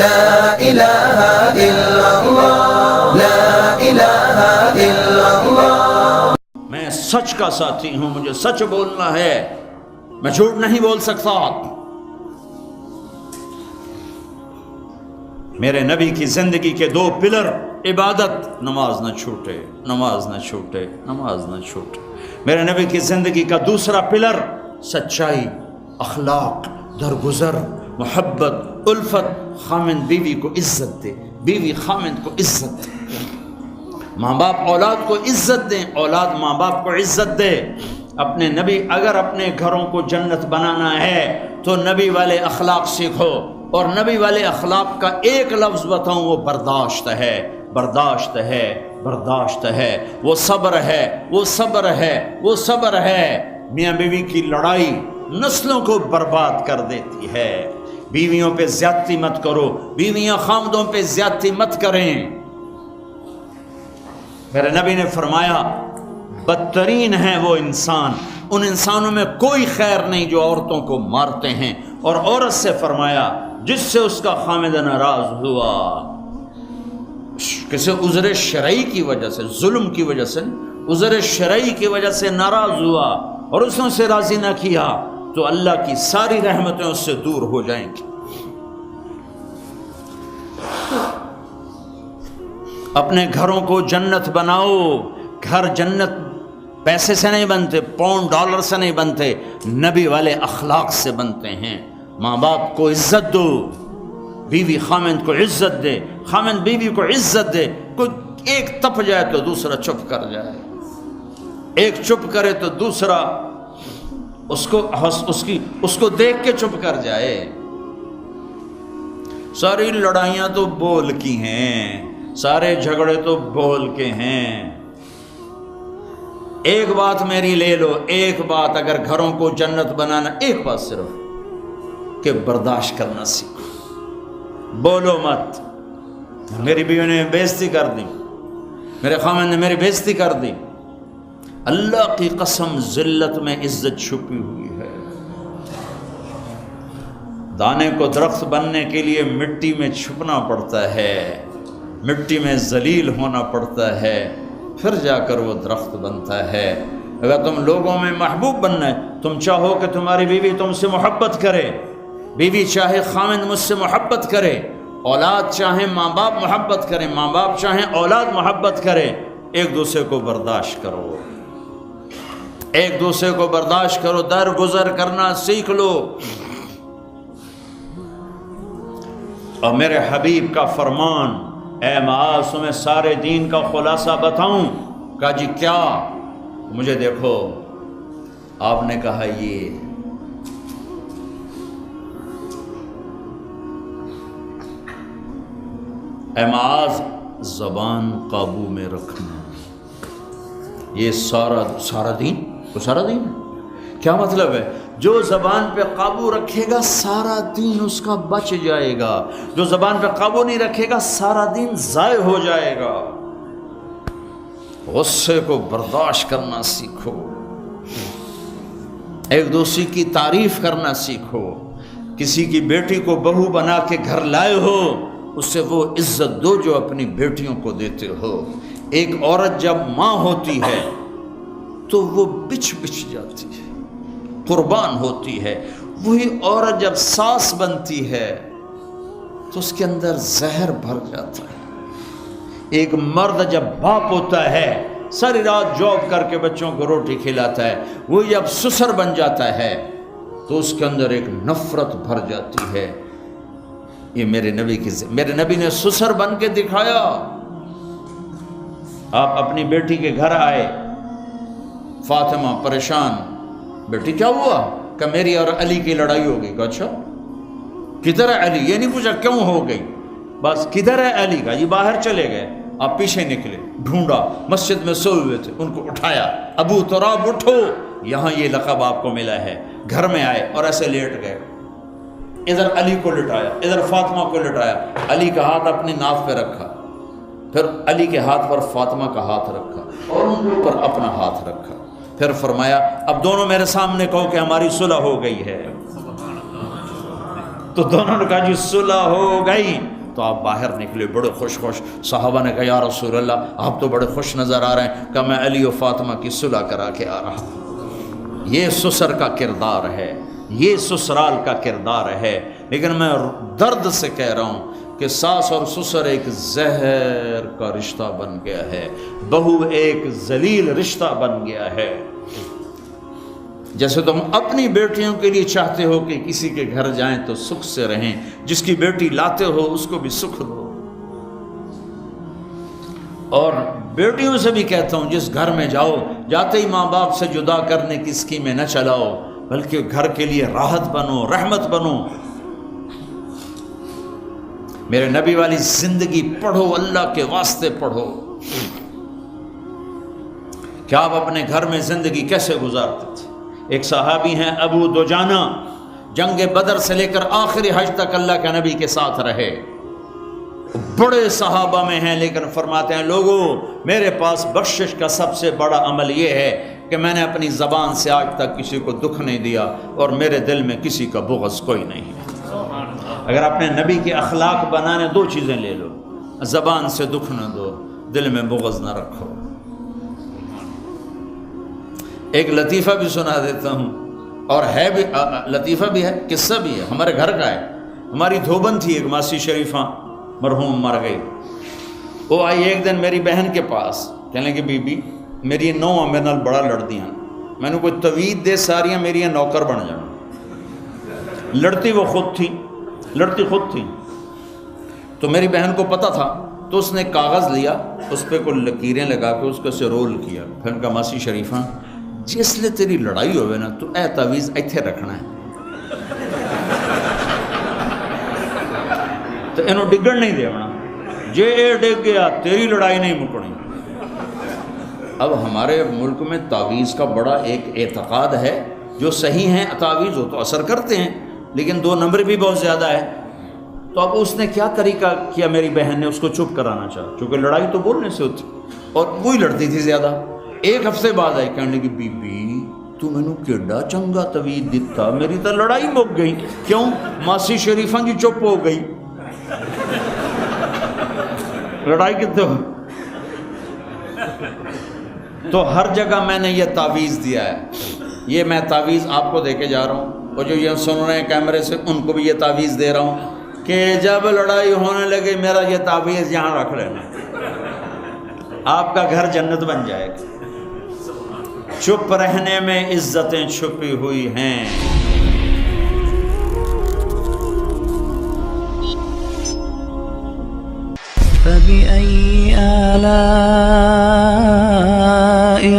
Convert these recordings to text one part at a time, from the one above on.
لا الہ الا اللہ لا الہ الا اللہ۔ میں سچ کا ساتھی ہوں، مجھے سچ بولنا ہے، میں جھوٹ نہیں بول سکتا۔ میرے نبی کی زندگی کے دو پلر، عبادت، نماز نہ چھوٹے، نماز نہ چھوٹے، نماز نہ چھوٹے۔ میرے نبی کی زندگی کا دوسرا پلر، سچائی، اخلاق، درگزر، محبت، الفت، خامند بیوی کو عزت دے، بیوی خامند کو عزت دے، ماں باپ اولاد کو عزت دیں، اولاد ماں باپ کو عزت دے۔ اپنے نبی، اگر اپنے گھروں کو جنت بنانا ہے تو نبی والے اخلاق سیکھو، اور نبی والے اخلاق کا ایک لفظ بتاؤں، وہ برداشت ہے، برداشت ہے، برداشت ہے، وہ صبر ہے، وہ صبر ہے، وہ صبر ہے۔ میاں بیوی کی لڑائی نسلوں کو برباد کر دیتی ہے۔ بیویوں پہ زیادتی مت کرو، بیویاں خامدوں پہ زیادتی مت کریں۔ میرے نبی نے فرمایا بدترین ہے وہ انسان، ان انسانوں میں کوئی خیر نہیں جو عورتوں کو مارتے ہیں، اور عورت سے فرمایا جس سے اس کا خامد ناراض ہوا، کسی عذر شرعی کی وجہ سے، ظلم کی وجہ سے، عذر شرعی کی وجہ سے ناراض ہوا اور اس نے اسے راضی نہ کیا، تو اللہ کی ساری رحمتیں اس سے دور ہو جائیں گی۔ اپنے گھروں کو جنت بناؤ۔ گھر جنت پیسے سے نہیں بنتے، پاؤنڈ ڈالر سے نہیں بنتے، نبی والے اخلاق سے بنتے ہیں۔ ماں باپ کو عزت دو، بیوی خامند کو عزت دے، خامند بیوی کو عزت دے۔ کوئی ایک تپ جائے تو دوسرا چپ کر جائے، ایک چپ کرے تو دوسرا اس کو دیکھ کے چپ کر جائے۔ ساری لڑائیاں تو بول کی ہیں، سارے جھگڑے تو بول کے ہیں۔ ایک بات میری لے لو، ایک بات اگر گھروں کو جنت بنانا، ایک بات صرف کہ برداشت کرنا سیکھو، بولو مت۔ میری بیوی نے بےعزتی کر دی، میرے خامن نے میری بےعزتی کر دی، اللہ کی قسم ذلت میں عزت چھپی ہوئی ہے۔ دانے کو درخت بننے کے لیے مٹی میں چھپنا پڑتا ہے، مٹی میں ذلیل ہونا پڑتا ہے، پھر جا کر وہ درخت بنتا ہے۔ اگر تم لوگوں میں محبوب بننا ہے، تم چاہو کہ تمہاری بیوی تم سے محبت کرے، بیوی چاہے خامند مجھ سے محبت کرے، اولاد چاہے ماں باپ محبت کرے، ماں باپ چاہے اولاد محبت کرے، ایک دوسرے کو برداشت کرو، ایک دوسرے کو برداشت کرو، درگزر کرنا سیکھ لو۔ اور میرے حبیب کا فرمان، اے معاذ تمہیں سارے دین کا خلاصہ بتاؤں؟ کہا جی کیا؟ مجھے دیکھو، آپ نے کہا یہ اے معاذ زبان قابو میں رکھنا، یہ سارا دین، وہ سارا دین ہے۔ کیا مطلب ہے؟ جو زبان پہ قابو رکھے گا سارا دین اس کا بچ جائے گا، جو زبان پہ قابو نہیں رکھے گا سارا دین ضائع ہو جائے گا۔ غصے کو برداشت کرنا سیکھو، ایک دوسرے کی تعریف کرنا سیکھو۔ کسی کی بیٹی کو بہو بنا کے گھر لائے ہو، اس سے وہ عزت دو جو اپنی بیٹیوں کو دیتے ہو۔ ایک عورت جب ماں ہوتی ہے تو وہ بچ جاتی ہے، قربان ہوتی ہے۔ وہی عورت جب ساس بنتی ہے تو اس کے اندر زہر بھر جاتا ہے۔ ایک مرد جب باپ ہوتا ہے، ساری رات جاب کر کے بچوں کو روٹی کھلاتا ہے، وہ جب سسر بن جاتا ہے تو اس کے اندر ایک نفرت بھر جاتی ہے۔ یہ میرے نبی نے سسر بن کے دکھایا۔ آپ اپنی بیٹی کے گھر آئے، فاطمہ پریشان، بیٹی کیا ہوا؟ کہ میری اور علی کی لڑائی ہو گئی۔ کہ اچھا کدھر ہے علی؟ یہ نہیں پوچھا کیوں ہو گئی، بس کدھر ہے علی؟ کا یہ باہر چلے گئے۔ آپ پیچھے نکلے، ڈھونڈا، مسجد میں سوئے ہوئے تھے، ان کو اٹھایا، ابو تراب اٹھو، یہاں یہ لقب آپ کو ملا ہے۔ گھر میں آئے اور ایسے لیٹ گئے، ادھر علی کو لٹایا، ادھر فاطمہ کو لٹایا، علی کا ہاتھ اپنی ناف پہ رکھا، پھر علی کے ہاتھ پر فاطمہ کا ہاتھ رکھا اور ان کے اوپر اپنا ہاتھ رکھا، پھر فرمایا اب دونوں میرے سامنے کہو کہ ہماری صلح ہو گئی ہے۔ تو دونوں نے کہا جی صلح ہو گئی. تو آپ باہر نکلے بڑے خوش. صحابہ نے کہا یا رسول اللہ آپ تو بڑے خوش نظر آ رہے ہیں. کہا میں علی و فاطمہ کی صلح کرا کے آ رہا ہوں. یہ سسر کا کردار ہے, یہ سسرال کا کردار ہے. لیکن میں درد سے کہہ رہا ہوں کہ ساس اور سسر ایک زہر کا رشتہ بن گیا ہے, بہو ایک ذلیل رشتہ بن گیا ہے. جیسے تم اپنی بیٹیوں کے لیے چاہتے ہو کہ کسی کے گھر جائیں تو سکھ سے رہیں, جس کی بیٹی لاتے ہو اس کو بھی سکھ دو. اور بیٹیوں سے بھی کہتا ہوں جس گھر میں جاؤ جاتے ہی ماں باپ سے جدا کرنے کی اسکیمیں نہ چلاؤ, بلکہ گھر کے لیے راحت بنو, رحمت بنو. میرے نبی والی زندگی پڑھو, اللہ کے واسطے پڑھو کہ آپ اپنے گھر میں زندگی کیسے گزارتے تھے. ایک صحابی ہیں ابو دجانہ, جنگ بدر سے لے کر آخری حج تک اللہ کے نبی کے ساتھ رہے. بڑے صحابہ میں ہیں, لیکن فرماتے ہیں لوگوں میرے پاس بخشش کا سب سے بڑا عمل یہ ہے کہ میں نے اپنی زبان سے آج تک کسی کو دکھ نہیں دیا اور میرے دل میں کسی کا بغض کوئی نہیں ہے. اگر اپنے نبی کے اخلاق بنانے دو چیزیں لے لو, زبان سے دکھ نہ دو, دل میں بغض نہ رکھو. ایک لطیفہ بھی سنا دیتا ہوں, اور ہے بھی لطیفہ بھی ہے, قصہ بھی ہے, ہمارے گھر کا ہے. ہماری دھوبن تھی ایک ماسی شریفہ, مرحوم مر گئی. وہ آئی ایک دن میری بہن کے پاس, کہنے کہ بی بی میری نو میرے نال بڑا لڑتی ہیں, میں نے کوئی توید دے ساریاں میری نوکر بن جانا. لڑتی وہ خود تھی, لڑتی خود تھی. تو میری بہن کو پتہ تھا, تو اس نے کاغذ لیا, اس پہ کوئی لکیریں لگا کے اس کو سے رول کیا. پھر ان کا ماسی شریفہ جس لئے تیری لڑائی ہوئے نا تو اے تعویذ ایتھے رکھنا ہے, تو انہوں ڈگڑ نہیں دیونا, جے اے ڈگ گیا تیری لڑائی نہیں مکڑی. اب ہمارے ملک میں تعویذ کا بڑا ایک اعتقاد ہے, جو صحیح ہیں تعویذ ہو تو اثر کرتے ہیں, لیکن 2 نمبر بھی بہت زیادہ ہے. تو اب اس نے کیا طریقہ کیا, میری بہن نے اس کو چپ کرانا چاہا, چونکہ لڑائی تو بولنے سے ہوتی اور وہی لڑتی تھی زیادہ. ایک ہفتے بعد آئی, کہنے لگی بی بی تو میں نے کیڈا چنگا توید دیتا, میری تو لڑائی مک گئی. کیوں؟ ماسی شریفہ جی چپ ہو گئی. لڑائی کتنے ہو. تو ہر جگہ میں نے یہ تعویذ دیا ہے. یہ میں تعویذ آپ کو دے کے جا رہا ہوں, اور جو یہ سن رہے ہیں کیمرے سے ان کو بھی یہ تعویذ دے رہا ہوں کہ جب لڑائی ہونے لگے میرا یہ تعویذ یہاں رکھ لینا, آپ کا گھر جنت بن جائے گا. چپ رہنے میں عزتیں چھپی ہوئی ہیں. فبأي آلاء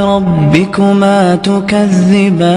ربكما تكذبان